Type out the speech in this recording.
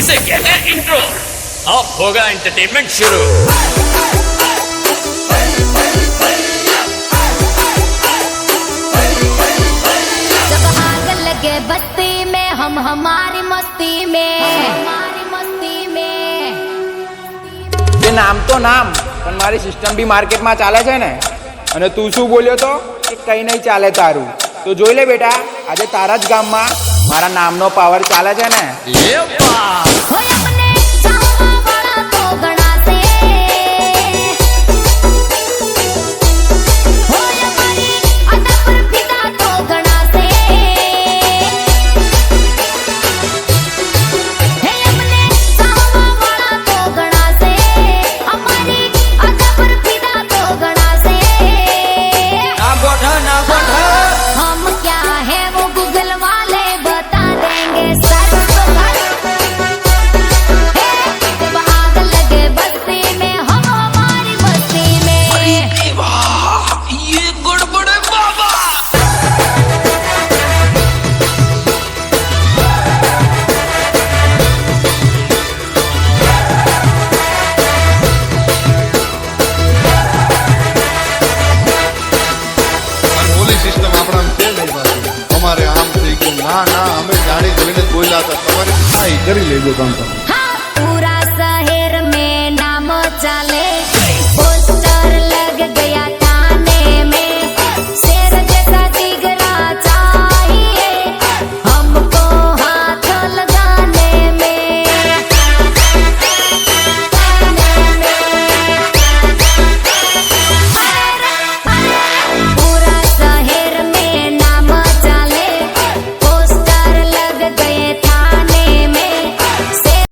इसे कहते हैं इंट्रो। अब होगा एंटरटेनमेंट शुरू। जब आग लगे बस्ती में हम हमारी मस्ती में ये नाम तो नाम પણ મારી સિસ્ટમ બી માર્કેટમાં ચાલે છે ને, અને તું શું બોલ્યો તો કે કંઈ નહીં ચાલે તારું, તો જોઈ લે બેટા, આજે તારા જ ગામમાં મારા નામનો પાવર ચાલે છે ને। અમારે આમ થઈ ગયું, ના ના અમે જાણી જોઈને જ બોલ્યા હતા, તમારે કરી લેજો કામ.